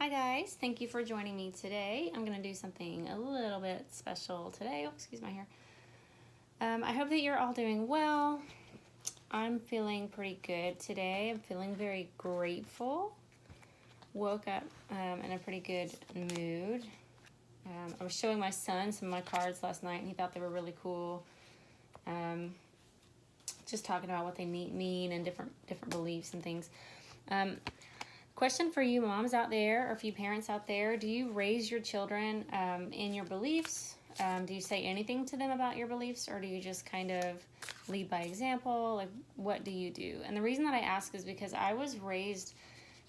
Hi guys, thank you for joining me today. I'm going to do something a little bit special today. Oh, excuse my hair. I hope that you're all doing well. I'm feeling pretty good today. I'm feeling very grateful. Woke up in a pretty good mood. I was showing my son some of my cards last night and he thought they were really cool. Just talking about what they mean and different beliefs and things. Question for you moms out there, or for you parents out there, do you raise your children in your beliefs? Do you say anything to them about your beliefs, or do you just kind of lead by example? Like, what do you do? And the reason that I ask is because I was raised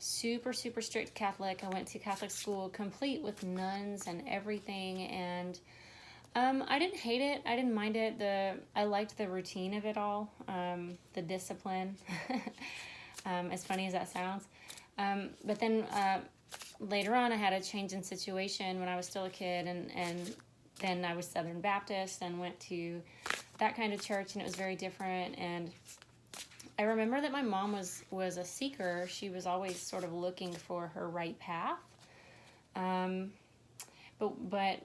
super strict Catholic. I went to Catholic school complete with nuns and everything, and I didn't hate it. I didn't mind it. I liked the routine of it all, the discipline, as funny as that sounds. But then later on, I had a change in situation when I was still a kid, and then I was Southern Baptist and went to that kind of church, and it was very different. And I remember that my mom was a seeker. She was always sort of looking for her right path. But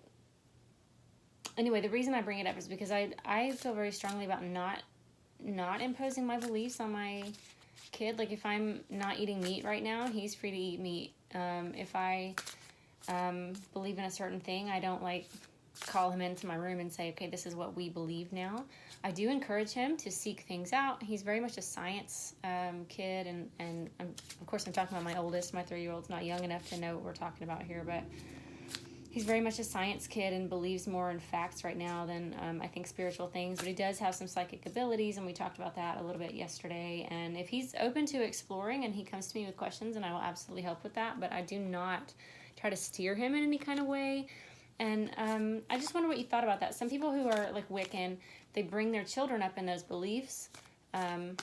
anyway, the reason I bring it up is because I feel very strongly about not imposing my beliefs on my kid. Like, if I'm not eating meat right now, he's free to eat meat. If I believe in a certain thing, I don't call him into my room and say, okay, this is what we believe now. I do encourage him to seek things out. He's very much a science kid, and of course I'm talking about my oldest. My 3-year-old's not young enough to know what we're talking about here, but he's very much a science kid and believes more in facts right now than I think spiritual things. But he does have some psychic abilities, and we talked about that a little bit yesterday. And if he's open to exploring and he comes to me with questions, and I will absolutely help with that. But I do not try to steer him in any kind of way. And I just wonder what you thought about that. Some people who are like Wiccan, they bring their children up in those beliefs. And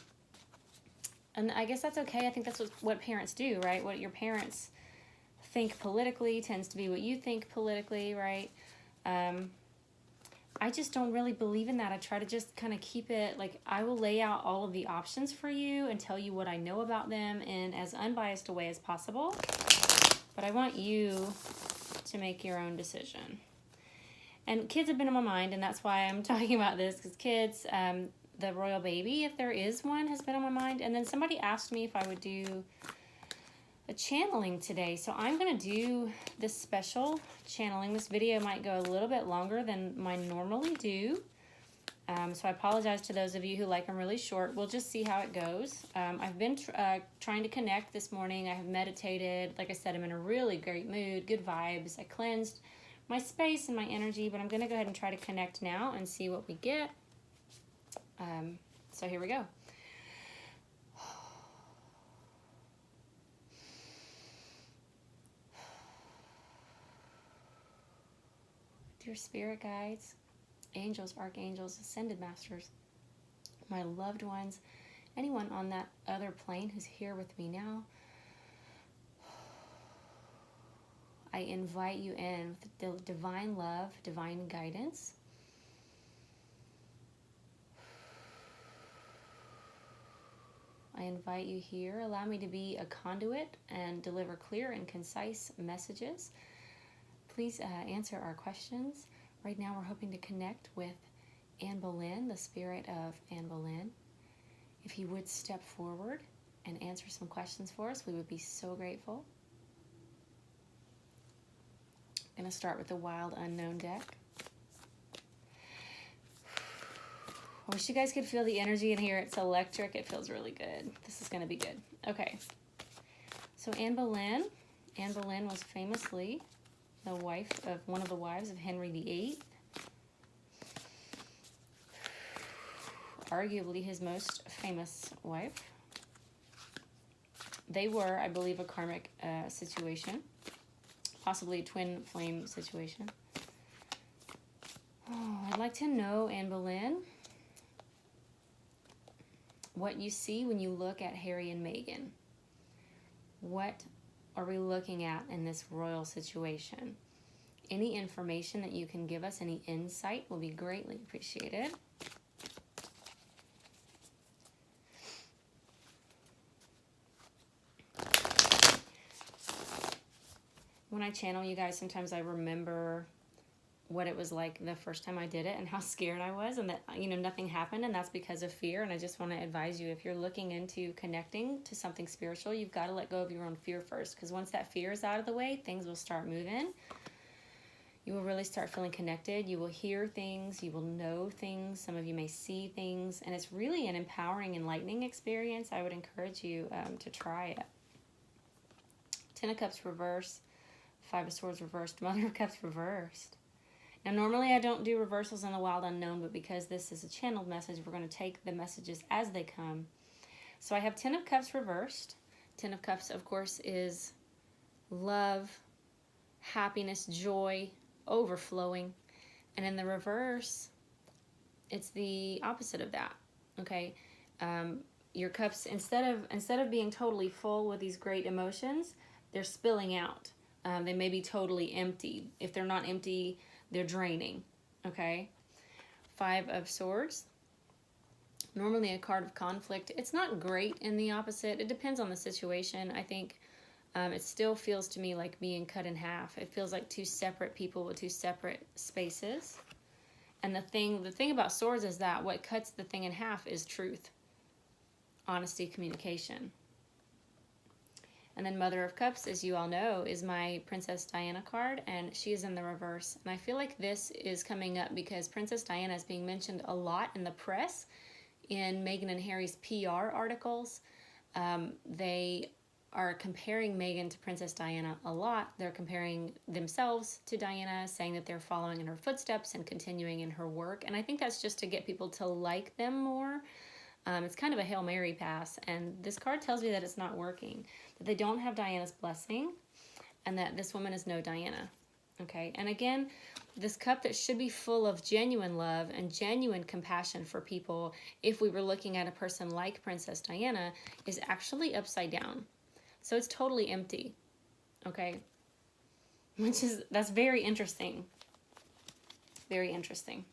I guess that's okay. I think that's what parents do, right? What your parents think politically tends to be what you think politically, right? I just don't really believe in that. I try to just kind of keep it, like, I will lay out all of the options for you and tell you what I know about them in as unbiased a way as possible. But I want you to make your own decision. And kids have been on my mind, and that's why I'm talking about this, because kids, the royal baby, if there is one, has been on my mind. And then somebody asked me if I would do a channeling today. So I'm going to do this special channeling. This video might go a little bit longer than mine normally do. So I apologize to those of you who like them really short. We'll just see how it goes. I've been trying to connect this morning. I have meditated. Like I said, I'm in a really great mood, good vibes. I cleansed my space and my energy, but I'm going to go ahead and try to connect now and see what we get. So here we go. Dear spirit guides, angels, archangels, ascended masters, my loved ones, anyone on that other plane who's here with me now, I invite you in with divine love, divine guidance. I invite you here. Allow me to be a conduit and deliver clear and concise messages. Please answer our questions. Right now we're hoping to connect with Anne Boleyn, the spirit of Anne Boleyn. If you would step forward and answer some questions for us, we would be so grateful. I'm going to start with the Wild Unknown deck. I wish you guys could feel the energy in here. It's electric. It feels really good. This is going to be good. Okay. So Anne Boleyn. Anne Boleyn was famously the wife of one of the wives of Henry VIII. Arguably his most famous wife. They were, I believe, a karmic situation. Possibly a twin flame situation. Oh, I'd like to know, Anne Boleyn, what you see when you look at Harry and Meghan. What are we looking at in this royal situation? Any information that you can give us, any insight, will be greatly appreciated. when I channel you guys, sometimes I remember what it was like the first time I did it and how scared I was, and that, you know, nothing happened, and that's because of fear. And I just want to advise you, if you're looking into connecting to something spiritual, you've got to let go of your own fear first, because once that fear is out of the way, things will start moving. You will really start feeling connected. You will hear things, you will know things, some of you may see things, and it's really an empowering, enlightening experience. I would encourage you to try it. Ten of Cups reversed, Five of Swords reversed, Mother of Cups reversed. Now, normally I don't do reversals in the wild unknown, but because this is a channeled message, we're going to take the messages as they come. So I have Ten of Cups reversed. Ten of Cups, of course, is love, happiness, joy, overflowing. And in the reverse, it's the opposite of that, okay? Your cups, instead of being totally full with these great emotions, they're spilling out. They may be totally empty. If they're not empty, they're draining, okay? Five of Swords, normally a card of conflict. It's not great in the opposite. It depends on the situation. I think it still feels to me like being cut in half. It feels like two separate people with two separate spaces. And the thing about swords is that what cuts the thing in half is truth, honesty, communication. And then Mother of Cups, as you all know, is my Princess Diana card, and she is in the reverse. And I feel like this is coming up because Princess Diana is being mentioned a lot in the press, in Meghan and Harry's PR articles. They are comparing Meghan to Princess Diana a lot. They're comparing themselves to Diana, saying that they're following in her footsteps and continuing in her work. And I think that's just to get people to like them more. It's kind of a Hail Mary pass, and this card tells me that it's not working, that they don't have Diana's blessing, and that this woman is no Diana, okay? And again, this cup that should be full of genuine love and genuine compassion for people, if we were looking at a person like Princess Diana, is actually upside down. So it's totally empty, okay? That's very interesting. Very interesting.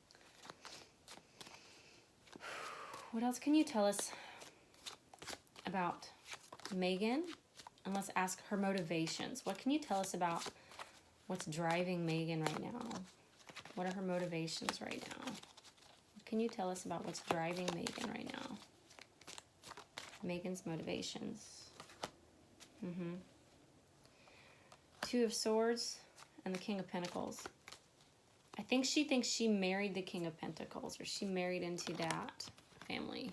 What else can you tell us about Meghan? And let's ask her motivations. What can you tell us about what's driving Meghan right now? What are her motivations right now? What can you tell us about what's driving Meghan right now? Meghan's motivations. Two of Swords and the King of Pentacles. I think she thinks she married the King of Pentacles, or she married into that family.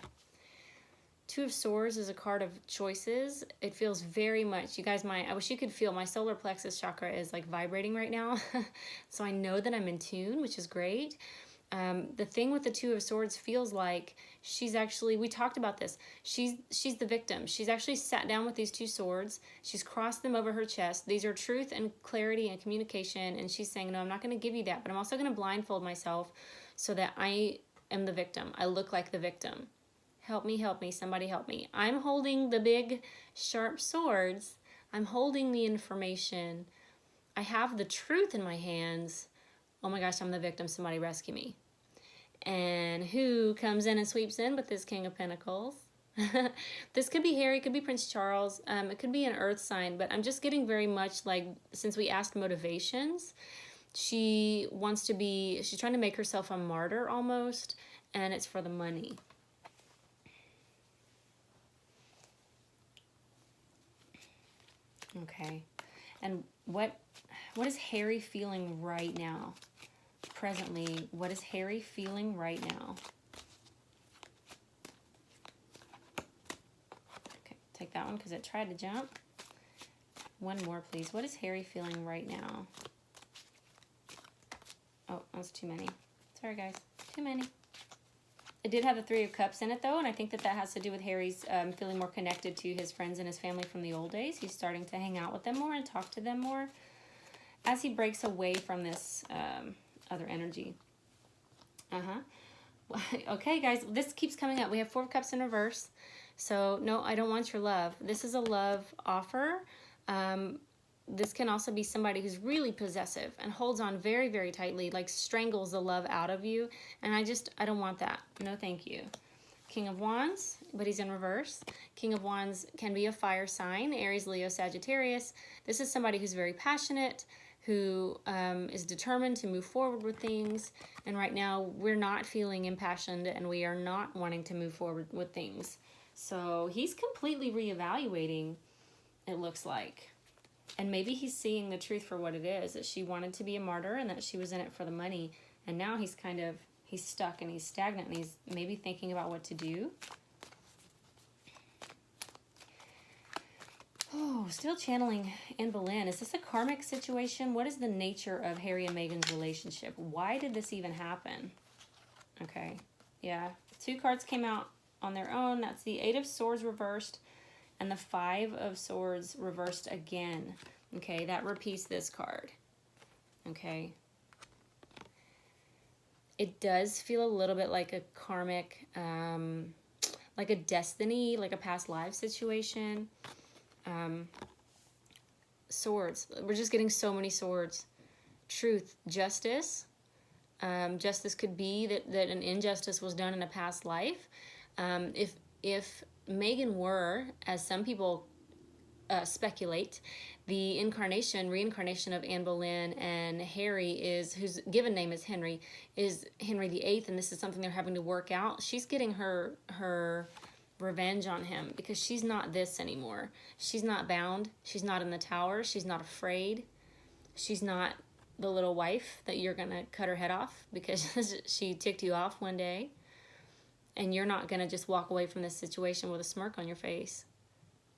Two of Swords is a card of choices. It feels very much, you guys, I wish you could feel my solar plexus chakra is like vibrating right now. So I know that I'm in tune, which is great. The thing with the Two of Swords feels like she's actually, we talked about this, she's the victim. She's actually sat down with these two swords. She's crossed them over her chest. These are truth and clarity and communication. And she's saying, no, I'm not going to give you that, but I'm also going to blindfold myself so that I am the victim. I look like the victim. Help me, somebody help me. I'm holding the big sharp swords. I'm holding the information. I have the truth in my hands. Oh my gosh, I'm the victim. Somebody rescue me. And who comes in and sweeps in with this King of Pentacles? This could be Harry, could be Prince Charles. It could be an earth sign, but I'm just getting very much like, since we asked motivations, she's trying to make herself a martyr almost, and it's for the money. Okay. And what is Harry feeling right now? Presently, what is Harry feeling right now? Okay, take that one because it tried to jump. One more, please. What is Harry feeling right now? Oh, that's too many. Sorry, guys. Too many. It did have the Three of Cups in it, though, and I think that has to do with Harry's feeling more connected to his friends and his family from the old days. He's starting to hang out with them more and talk to them more as he breaks away from this other energy. Okay, guys, this keeps coming up. We have Four of Cups in reverse. So, no, I don't want your love. This is a love offer. This can also be somebody who's really possessive and holds on very, very tightly, like strangles the love out of you. And I don't want that. No, thank you. King of Wands, but he's in reverse. King of Wands can be a fire sign, Aries, Leo, Sagittarius. This is somebody who's very passionate, who is determined to move forward with things. And right now we're not feeling impassioned and we are not wanting to move forward with things. So he's completely reevaluating, it looks like. And maybe he's seeing the truth for what it is, that she wanted to be a martyr and that she was in it for the money. And now he's he's stuck and he's stagnant and he's maybe thinking about what to do. Oh, still channeling Anne Boleyn. Is this a karmic situation? What is the nature of Harry and Meghan's relationship? Why did this even happen? Okay, yeah. 2 cards came out on their own. That's the 8 of Swords reversed and the 5 of Swords reversed again. Okay, that repeats this card. Okay. It does feel a little bit like a karmic, like a destiny, like a past life situation. Swords. We're just getting so many swords. Truth. Justice. Justice could be that an injustice was done in a past life. If Meghan were, as some people speculate, the reincarnation of Anne Boleyn, and Harry is, whose given name is Henry VIII, and this is something they're having to work out. She's getting her revenge on him because she's not this anymore. She's not bound. She's not in the tower. She's not afraid. She's not the little wife that you're going to cut her head off because she ticked you off one day. And you're not going to just walk away from this situation with a smirk on your face,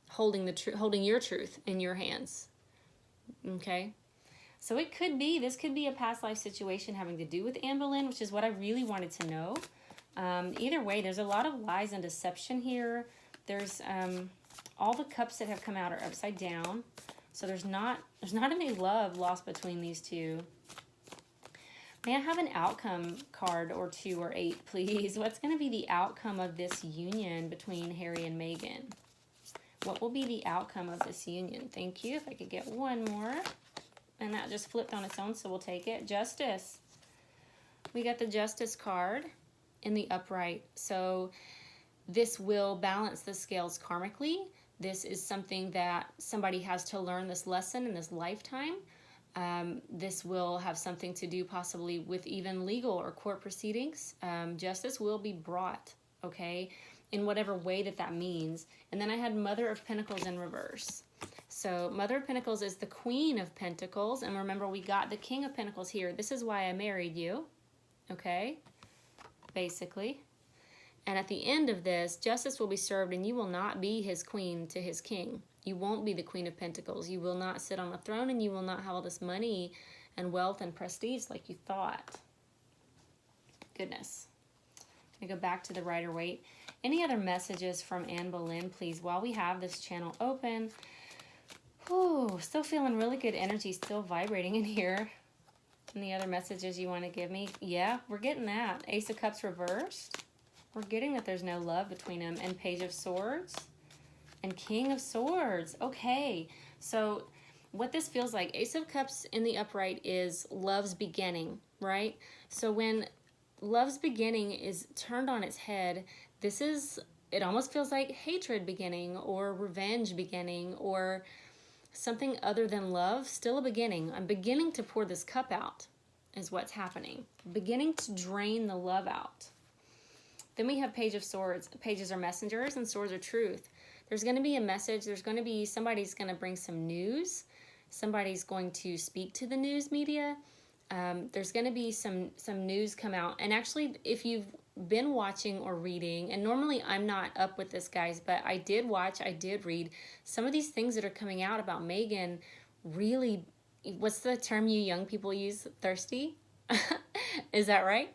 holding your truth in your hands. Okay? So this could be a past life situation having to do with Anne Boleyn, which is what I really wanted to know. Either way, there's a lot of lies and deception here. There's all the cups that have come out are upside down. So there's not any love lost between these two. May I have an outcome card or 2 or 8, please? What's going to be the outcome of this union between Harry and Meghan? What will be the outcome of this union? Thank you. If I could get one more. And that just flipped on its own, so we'll take it. Justice. We got the Justice card in the upright. So this will balance the scales karmically. This is something that somebody has to learn, this lesson in this lifetime. This will have something to do possibly with even legal or court proceedings. Justice will be brought, okay, in whatever way that means. And then I had Mother of Pentacles in reverse. So Mother of Pentacles is the Queen of Pentacles. And remember, we got the King of Pentacles here. This is why I married you, okay, basically. And at the end of this, justice will be served and you will not be his queen to his king. You won't be the Queen of Pentacles. You will not sit on a throne and you will not have all this money and wealth and prestige like you thought. Goodness. I'm going to go back to the Rider-Waite. Any other messages from Anne Boleyn, please, while we have this channel open? Ooh, still feeling really good energy, still vibrating in here. Any other messages you want to give me? Yeah, we're getting that. Ace of Cups reversed. We're getting that there's no love between them. And Page of Swords. And King of Swords. Okay, so what this feels like, Ace of Cups in the upright is love's beginning, right? So when love's beginning is turned on its head, it almost feels like hatred beginning or revenge beginning or something other than love, still a beginning. I'm beginning to pour this cup out is what's happening. Beginning to drain the love out. Then we have Page of Swords. Pages are messengers and swords are truth. There's going to be a message. There's going to be, somebody's going to bring some news. Somebody's going to speak to the news media. There's going to be some news come out. And actually, if you've been watching or reading, and normally I'm not up with this, guys, but I did read some of these things that are coming out about Meghan. Really, what's the term you young people use? Thirsty? Is that right?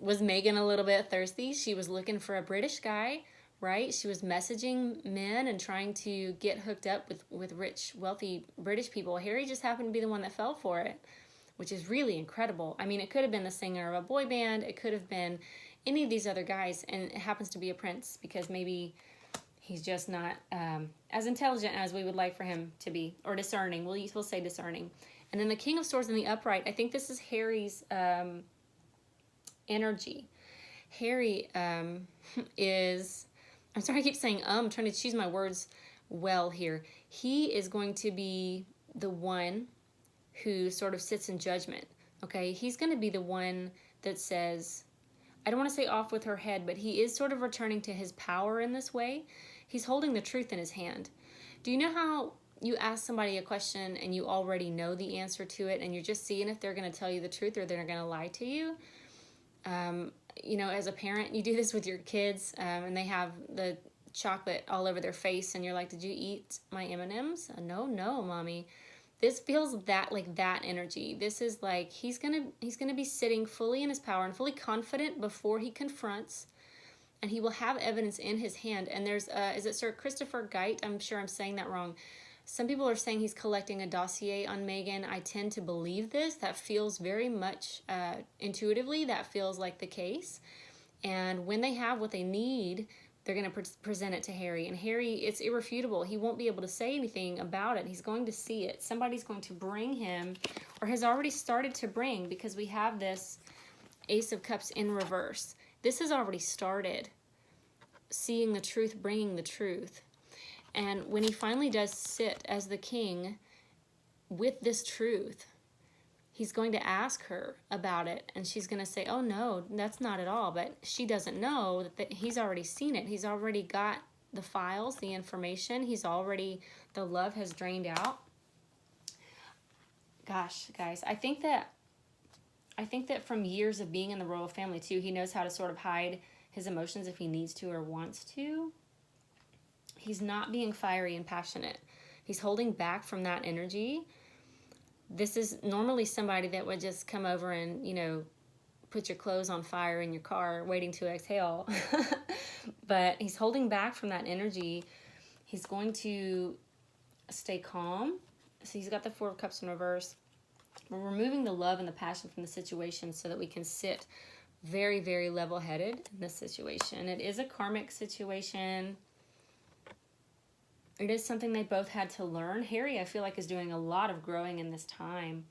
Was Meghan a little bit thirsty? She was looking for a British guy, right? She was messaging men and trying to get hooked up with rich, wealthy British people. Harry just happened to be the one that fell for it, which is really incredible. I mean, it could have been the singer of a boy band. It could have been any of these other guys, and it happens to be a prince because maybe he's just not as intelligent as we would like for him to be, or discerning. We'll say discerning. And then the King of Swords in the upright, I think this is Harry's energy. Harry is, I'm sorry I keep saying I'm trying to choose my words well here. He is going to be the one who sort of sits in judgment, okay? He's going to be the one that says, I don't want to say off with her head, but he is sort of returning to his power in this way. He's holding the truth in his hand. Do you know how you ask somebody a question and you already know the answer to it and you're just seeing if they're going to tell you the truth or they're going to lie to you? You know, as a parent, you do this with your kids, and they have the chocolate all over their face and you're like, did you eat my M&Ms? No, mommy. This feels that like that energy. This is like he's gonna be sitting fully in his power and fully confident before he confronts, and he will have evidence in his hand. And there's is it Sir Christopher Geit? I'm sure I'm saying that wrong. Some people are saying he's collecting a dossier on Meghan. I tend to believe this. That feels very much intuitively. That feels like the case. And when they have what they need, they're going to present it to Harry. And Harry, it's irrefutable. He won't be able to say anything about it. He's going to see it. Somebody's going to bring him, or has already started to bring, because we have this Ace of Cups in reverse. This has already started. Seeing the truth, bringing the truth. And when he finally does sit as the king with this truth, he's going to ask her about it, and she's going to say, oh no, that's not at all. But she doesn't know that he's already seen it. He's already got the files, the information. The love has drained out. Gosh, guys, I think that from years of being in the royal family too, he knows how to sort of hide his emotions if he needs to or wants to. He's not being fiery and passionate. He's holding back from that energy. This is normally somebody that would just come over and, you know, put your clothes on fire in your car waiting to exhale. But he's holding back from that energy. He's going to stay calm. So he's got the Four of Cups in reverse. We're removing the love and the passion from the situation so that we can sit very, very level-headed in this situation. It is a karmic situation. It is something they both had to learn. Harry, I feel like, is doing a lot of growing in this time.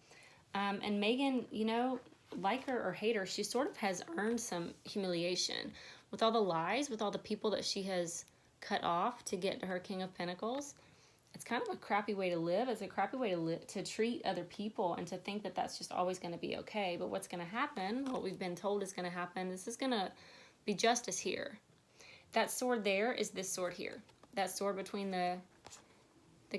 And Meghan, you know, like her or hate her, she sort of has earned some humiliation. With all the lies, with all the people that she has cut off to get to her King of Pentacles, it's kind of a crappy way to live. It's a crappy way to treat other people and to think that that's just always going to be okay. But what's going to happen, what we've been told is going to happen, this is going to be justice here. That sword there is this sword here. That sword between the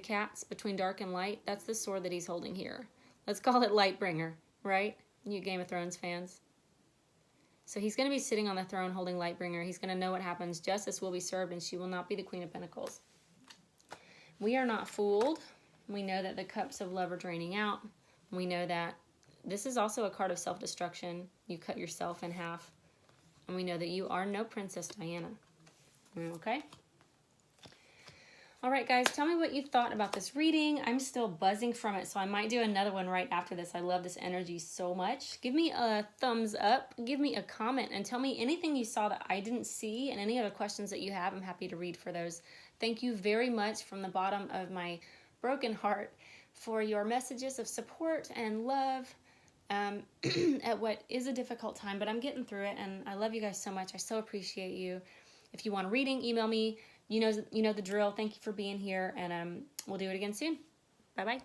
cats, between dark and light, that's the sword that he's holding here. Let's call it Lightbringer, right? You Game of Thrones fans. So he's going to be sitting on the throne holding Lightbringer. He's going to know what happens. Justice will be served, and she will not be the Queen of Pentacles. We are not fooled. We know that the cups of love are draining out. We know that this is also a card of self-destruction. You cut yourself in half. And we know that you are no Princess Diana. Okay? All right, guys, tell me what you thought about this reading. I'm still buzzing from it, so I might do another one right after this. I love this energy so much. Give me a thumbs up. Give me a comment and tell me anything you saw that I didn't see and any other questions that you have. I'm happy to read for those. Thank you very much from the bottom of my broken heart for your messages of support and love at what is a difficult time, but I'm getting through it, and I love you guys so much. I so appreciate you. If you want a reading, email me. You know the drill. Thank you for being here, and we'll do it again soon. Bye-bye.